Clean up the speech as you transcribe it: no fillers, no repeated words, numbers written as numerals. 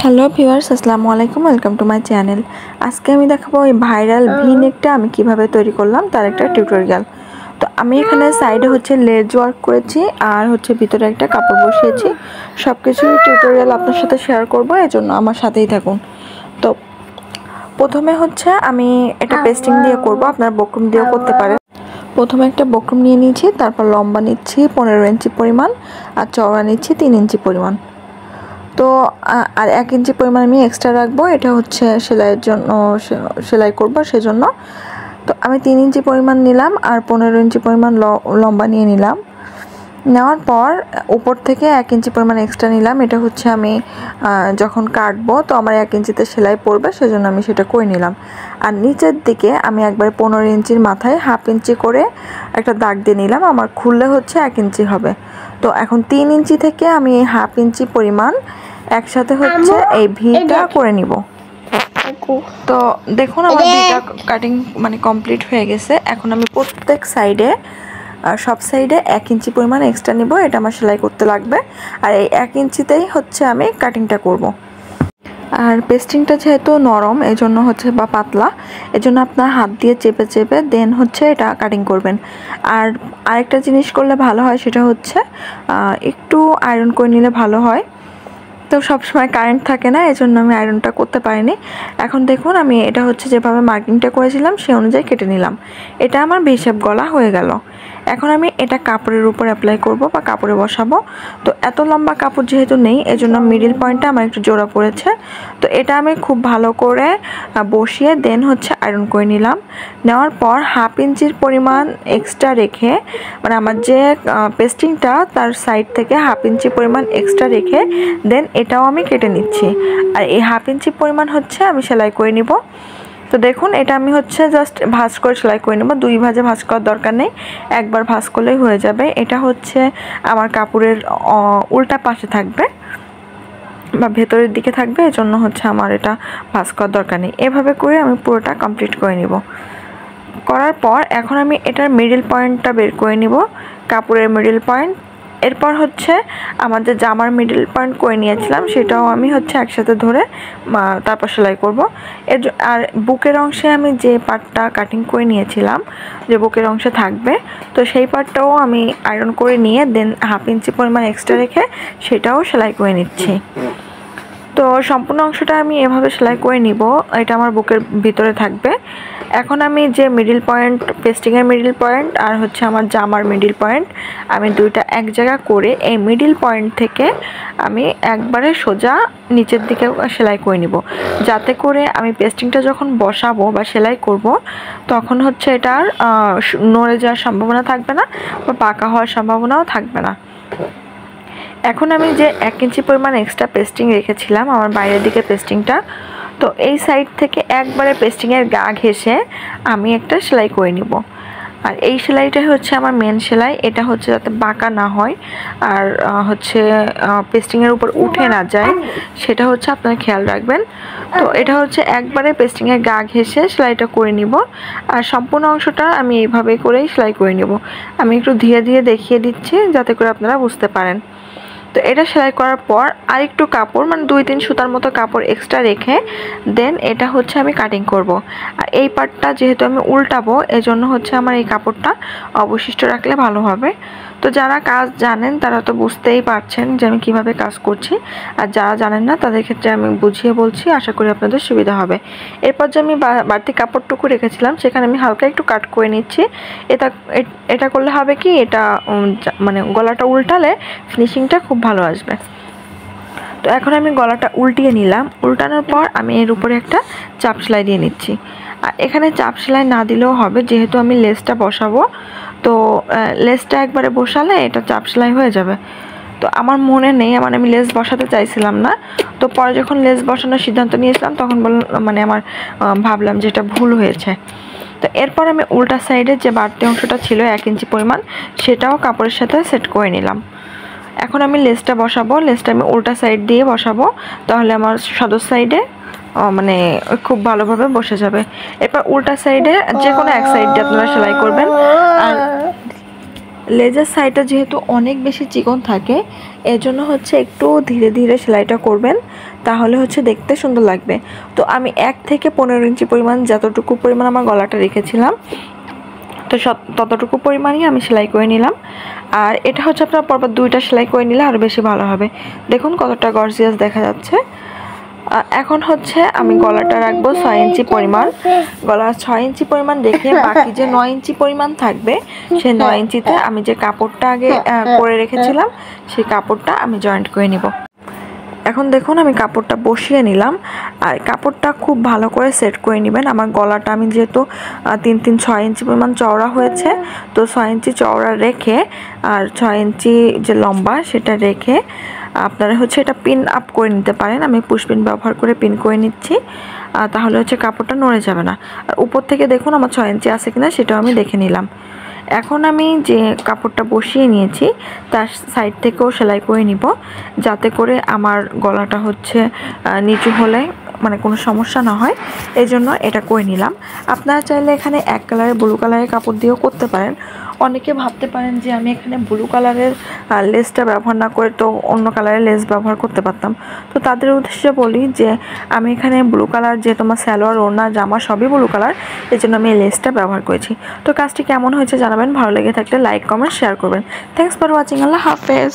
Hello viewers, আসসালামু আলাইকুম। Welcome to my channel. আজকে আমি দেখাবো এই ভাইরাল ভি-নেকটা আমি কিভাবে তৈরি করলাম তার একটা টিউটোরিয়াল। তো আমি এখানে সাইডে লেজ ওয়ার্ক করেছি আর ভিতরে একটা কাপড় বসিয়েছি। সব কিছুই টিউটোরিয়াল আপনার সাথে শেয়ার করব, এজন্য আমার সাথেই থাকুন। তো প্রথমে আমি এটা পেস্টিং দিয়ে করব, আপনারা বক্রম দিয়েও করতে পারেন। প্রথমে একটা বক্রম নিয়ে নিয়েছি, তারপর লম্বা নিচ্ছি 15 ইঞ্চি পরিমাণ আর চওড়া নিচ্ছি 3 ইঞ্চি পরিমাণ। তো আর 1 ইঞ্চি পরিমাণ আমি এক্সট্রা রাখবো, এটা সেলাইয়ের জন্য, সেলাই করব সেজন্য। তো আমি 3 ইঞ্চি পরিমাণ নিলাম আর 15 ইঞ্চি পরিমাণ লম্বা নিয়ে নিলাম। নেওয়ার পর উপর থেকে 1 ইঞ্চি পরিমাণ এক্সট্রা নিলাম। এটা আমি যখন কাটবো তো আমার 1 ইঞ্চিতে সেলাই পড়বে, সেজন্য আমি সেটা করে নিলাম। আর নিচের দিকে আমি একবারে 15 ইঞ্চির মাথায় হাফ ইঞ্চি করে একটা দাগ দিয়ে নিলাম। আমার খুললে 1 ইঞ্চি হবে। তো এখন 3 ইঞ্চি থেকে আমি হাফ ইঞ্চি পরিমাণ একসাথে এই ভিটা করে নিব। তো দেখুন আমার ভিটা কাটিং কমপ্লিট হয়ে গেছে। এখন আমি প্রত্যেক সাইডে, সব সাইডে 1 ইঞ্চি পরিমাণ এক্সট্রা নিব। এটা আমার সেলাই করতে লাগবে আর এই 1 ইঞ্চিতেই আমি কাটিংটা করব। আর পেস্টিংটা যেহেতু নরম এজন্য বা পাতলা, এজন্য আপনার হাত দিয়ে চেপে চেপে দেন এটা কাটিং করবেন। আর আরেকটা জিনিস করলে ভালো হয়, সেটা একটু আয়রন করে নিলে ভালো হয়। তো সবসময় কারেন্ট থাকে না, এজন্য আমি আয়রনটা করতে পারিনি। এখন দেখুন আমি এটা যেভাবে মার্কিংটা করেছিলাম সেই অনুযায়ী কেটে নিলাম। এটা আমার বেশাপ গলা হয়ে গেল। এখন আমি এটা কাপড়ের উপর অ্যাপ্লাই করব বা কাপড়ে বসাবো। তো এত লম্বা কাপড় যেহেতু নেই, এজন্য মিডল পয়েন্টটা আমার একটু জোড়া পড়েছে। তো এটা আমি খুব ভালো করে বসিয়ে দেন আয়রন করে নিলাম। নেওয়ার পর হাফ ইঞ্চির পরিমাণ এক্সট্রা রেখে, আমার যে পেস্টিংটা তার সাইড থেকে হাফ ইঞ্চি পরিমাণ এক্সট্রা রেখে দেন এটাও আমি কেটে নিচ্ছি। আর এই হাফ ইঞ্চি পরিমাণ আমি সেলাই করে নিব। তো দেখুন এটা আমি জাস্ট ভাঁজ করে সেলাই করে নেব। 2 ভাঁজে ভাঁজ করার দরকার নেই, একবার ভাঁজ করলেই হয়ে যাবে। এটা আমার কাপড়ের উল্টা পাশে থাকবে বা ভেতরের দিকে থাকবে, এজন্য আমার এটা ভাঁজ করার দরকার নেই। এভাবে করে আমি পুরোটা কমপ্লিট করে নিব। করার পর এখন আমি এটার মিডল পয়েন্টটা বের করে নিব, কাপড়ের মিডল পয়েন্ট। এরপর আমার যে জামার মিডল পয়েন্ট করে নিয়েছিলাম সেটাও আমি একসাথে ধরে তারপর সেলাই করব। আর বুকের অংশে আমি যে পার্টটা কাটিং করে নিয়েছিলাম, যে বুকের অংশে থাকবে, তো সেই পার্টটাও আমি আয়রন করে নিয়ে দেন হাফ ইঞ্চি পরিমাণ এক্সট্রা রেখে সেটাও সেলাই করে নিচ্ছি। তো সম্পূর্ণ অংশটা আমি এভাবে সেলাই করে নিব, এটা আমার বুকের ভিতরে থাকবে। এখন আমি যে মিডল পয়েন্ট, পেস্টিংয়ের মিডল পয়েন্ট আর আমার জামার মিডল পয়েন্ট, আমি দুইটা এক জায়গা করে এই মিডল পয়েন্ট থেকে আমি একবারে সোজা নিচের দিকে সেলাই করে নিব, যাতে করে আমি পেস্টিংটা যখন বসাবো বা সেলাই করব তখন এটার নড়ে যাওয়ার সম্ভাবনা থাকবে না বা পাকা হওয়ার সম্ভাবনাও থাকবে না। এখন আমি যে 1 ইঞ্চি পরিমাণ এক্সট্রা পেস্টিং রেখেছিলাম আমার বাইরের দিকে পেস্টিংটা, তো এই সাইড থেকে একবারে পেস্টিংয়ের গা ঘেঁষে আমি একটা সেলাই করে নিব। আর এই সেলাইটাই আমার মেন সেলাই। এটা যাতে বাঁকা না হয় আর পেস্টিংয়ের উপর উঠে না যায়, সেটা আপনারা খেয়াল রাখবেন। তো এটা একবারে পেস্টিংয়ের গা ঘেঁষে সেলাইটা করে নিব। আর সম্পূর্ণ অংশটা আমি এইভাবে করেই সেলাই করে নিব। আমি একটু ধীরে ধীরে দেখিয়ে দিচ্ছি যাতে করে আপনারা বুঝতে পারেন। তো এটা সেলাই করার পর আরেকটু কাপড়, 2-3 সুতার মতো কাপড় এক্সট্রা রেখে দেন এটা আমি কাটিং করব। আর এই পার্টটা যেহেতু আমি উল্টাবো, এজন্য আমার এই কাপড়টা অবশিষ্ট রাখলে ভালো হবে। তো যারা কাজ জানেন তারা তো বুঝতেই পারছেন যে আমি কিভাবে কাজ করছি, আর যারা জানেন না তাদের ক্ষেত্রে আমি বুঝিয়ে বলছি, আশা করি আপনাদের সুবিধা হবে। এরপর যে আমি বাড়তি কাপড়টুকু রেখেছিলাম সেখানে আমি হালকা একটু কাট করে নিচ্ছি। এটা করলে হবে কি, এটা গলাটা উল্টালে ফিনিশিংটা খুব ভালো আসবে। তো এখন আমি গলাটা উল্টিয়ে নিলাম। উল্টানোর পর আমি এর উপরে একটা চাপ সেলাই দিয়ে নিচ্ছি। আর এখানে চাপ সেলাই না দিলেও হবে, যেহেতু আমি লেসটা বসাবো। তো লেসটা একবারে বসালে এটা চাপ সেলাই হয়ে যাবে। তো আমার মনে নেই, আমি লেস বসাতে চাইছিলাম না। তো পরে যখন লেস বসানোর সিদ্ধান্ত নিয়েছিলাম তখন আমার ভাবলাম যে এটা ভুল হয়েছে। তো এরপর আমি উল্টা সাইডে যে বাড়তি অংশটা ছিল 1 ইঞ্চি পরিমাণ, সেটাও কাপড়ের সাথে সেট করে নিলাম। এখন আমি লেসটা বসাবো। লেসটা আমি উল্টা সাইড দিয়ে বসাবো, তাহলে আমার সদর সাইডে খুব ভালোভাবে বসে যাবে। এরপর উল্টা সাইডে যে কোনো এক সাইড দিয়ে আপনারা সেলাই করবেন। আর লেজের সাইডটা যেহেতু অনেক বেশি চিকন থাকে, এজন্য হচ্ছে একটু ধীরে ধীরে সেলাইটা করবেন, তাহলে হচ্ছে দেখতে সুন্দর লাগবে। তো আমি 1 থেকে 15 ইঞ্চি পরিমাণ, যতটুকু পরিমাণ আমার গলাটা রেখেছিলাম, তো ততটুকু পরিমাণই আমি সেলাই করে নিলাম। আর এটা হচ্ছে আপনার পরপর 2টা সেলাই করে নিলে আরও বেশি ভালো হবে। দেখুন কতটা গর্জিয়াস দেখা যাচ্ছে। এখন হচ্ছে আমি গলাটা রাখবো 6 ইঞ্চি পরিমাণ। গলা 6 ইঞ্চি পরিমাণ রেখে বাকি যে 9 ইঞ্চি পরিমাণ থাকবে, সেই 9 ইঞ্চিতে আমি যে কাপড়টা আগে করে রেখেছিলাম, সেই কাপড়টা আমি জয়েন্ট করে নিব। এখন দেখুন আমি কাপড়টা বসিয়ে নিলাম, আর কাপড়টা খুব ভালো করে সেট করে নেবেন। আমার গলাটা আমি যেহেতু 6 ইঞ্চি পরিমাণ চওড়া হয়েছে, তো 6 ইঞ্চি চওড়া রেখে আর 6 ইঞ্চি যে লম্বা সেটা রেখে আপনারা হচ্ছে এটা পিন আপ করে নিতে পারেন। আমি পুশপিন ব্যবহার করে পিন করে নিচ্ছি, তাহলে হচ্ছে কাপড়টা নড়ে যাবে না। আর উপর থেকে দেখুন আমার 6 ইঞ্চি আছে কিনা সেটাও আমি দেখে নিলাম। এখন আমি যে কাপড়টা বসিয়ে নিয়েছি তার সাইড থেকেও সেলাই করে নিব, যাতে করে আমার গলাটা হচ্ছে নিচু হলে মানে কোনো সমস্যা না হয়, এই জন্য এটা করে নিলাম। আপনারা চাইলে এখানে এক কালারের ব্লু কালারের কাপড় দিয়েও করতে পারেন। অনেকে ভাবতে পারেন যে আমি এখানে ব্লু কালারের লেসটা ব্যবহার না করে তো অন্য কালারের লেস ব্যবহার করতে পারতাম। তো তাদের উদ্দেশ্যে বলি যে আমি এখানে ব্লু কালার, যে তোমার সালোয়ার, ওড়না, জামা সবই ব্লু কালার, এই জন্য আমি এই লেসটা ব্যবহার করেছি। তো কাজটি কেমন হয়েছে জানাবেন, ভালো লেগে থাকলে লাইক, কমেন্ট, শেয়ার করবেন। Thanks for watching. আল্লাহ হাফেজ।